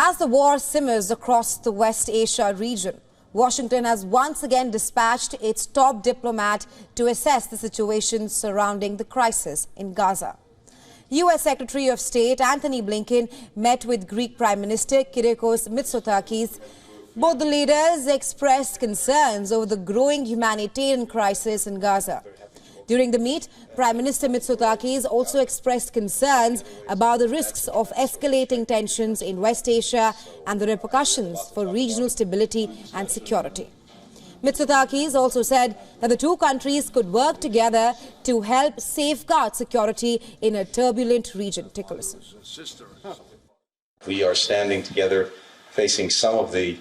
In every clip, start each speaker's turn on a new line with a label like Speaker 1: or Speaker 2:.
Speaker 1: As the war simmers across the West Asia region, Washington has once again dispatched its top diplomat to assess the situation surrounding the crisis in Gaza. U.S. Secretary of State Antony Blinken met with Greek Prime Minister Kyriakos Mitsotakis. Both the leaders expressed concerns over the growing humanitarian crisis in Gaza. During the meet, Prime Minister Mitsotakis also expressed concerns about the risks of escalating tensions in West Asia and the repercussions for regional stability and security. Mitsotakis also said that the two countries could work together to help safeguard security in a turbulent region. Take a listen.
Speaker 2: We are standing together facing some of the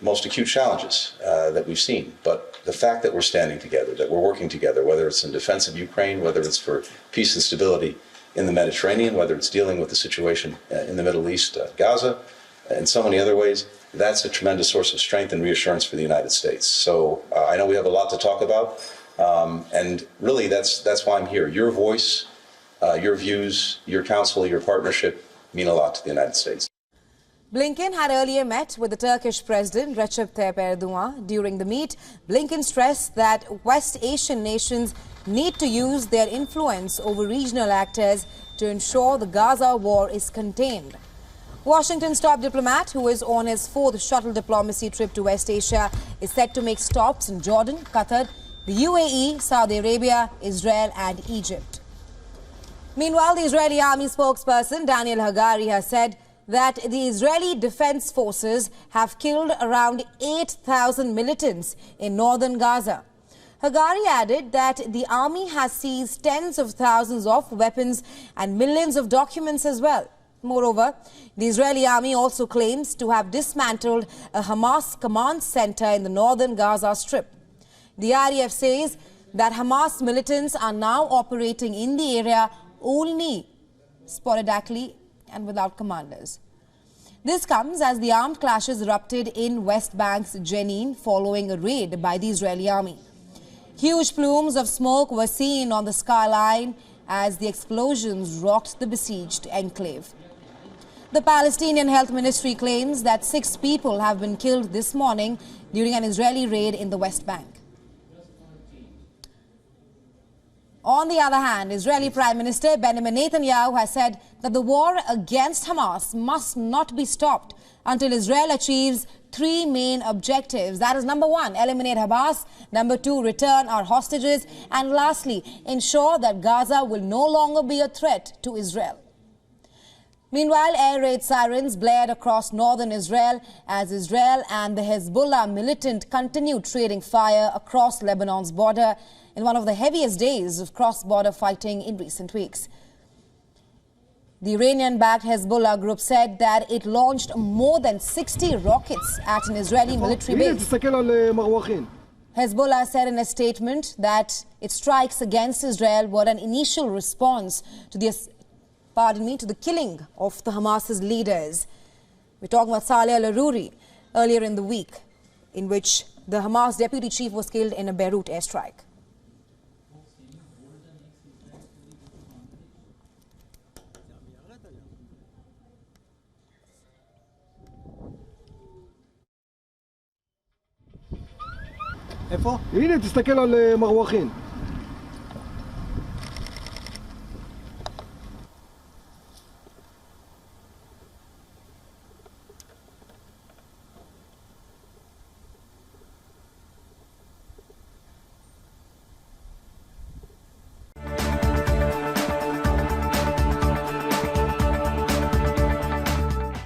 Speaker 2: most acute challenges that we've seen. But the fact that we're standing together, that we're working together, whether it's in defense of Ukraine, whether it's for peace and stability in the Mediterranean, whether it's dealing with the situation in the Middle East, Gaza, and so many other ways, that's a tremendous source of strength and reassurance for the United States. So I know we have a lot to talk about, and really that's why I'm here. Your voice, your views, your counsel, your partnership mean a lot to the United States.
Speaker 1: Blinken had earlier met with the Turkish President Recep Tayyip Erdogan. During the meet, Blinken stressed that West Asian nations need to use their influence over regional actors to ensure the Gaza war is contained. Washington's top diplomat, who is on his fourth shuttle diplomacy trip to West Asia, is set to make stops in Jordan, Qatar, the UAE, Saudi Arabia, Israel and Egypt. Meanwhile, the Israeli army spokesperson Daniel Hagari has said that the Israeli Defense Forces have killed around 8,000 militants in northern Gaza. Hagari added that the army has seized tens of thousands of weapons and millions of documents as well. Moreover, the Israeli army also claims to have dismantled a Hamas command center in the northern Gaza Strip. The IDF says that Hamas militants are now operating in the area only sporadically and without commanders. This comes as the armed clashes erupted in West Bank's Jenin following a raid by the Israeli army. Huge plumes of smoke were seen on the skyline as the explosions rocked the besieged enclave. The Palestinian Health Ministry claims that 6 people have been killed this morning during an Israeli raid in the West Bank. On the other hand, Israeli Prime Minister Benjamin Netanyahu has said that the war against Hamas must not be stopped until Israel achieves 3 main objectives. That is, number 1, eliminate Hamas, number 2, return our hostages, and lastly, ensure that Gaza will no longer be a threat to Israel. Meanwhile, air raid sirens blared across northern Israel as Israel and the Hezbollah militant continued trading fire across Lebanon's border in one of the heaviest days of cross-border fighting in recent weeks. The Iranian-backed Hezbollah group said that it launched more than 60 rockets at an Israeli military base. Hezbollah said in a statement that its strikes against Israel were an initial response to the killing of the Hamas's leaders. We're talking about Saleh al-Aruri earlier in the week, in which the Hamas deputy chief was killed in a Beirut airstrike.
Speaker 3: איפה? הנה, תסתכל על מרווחים.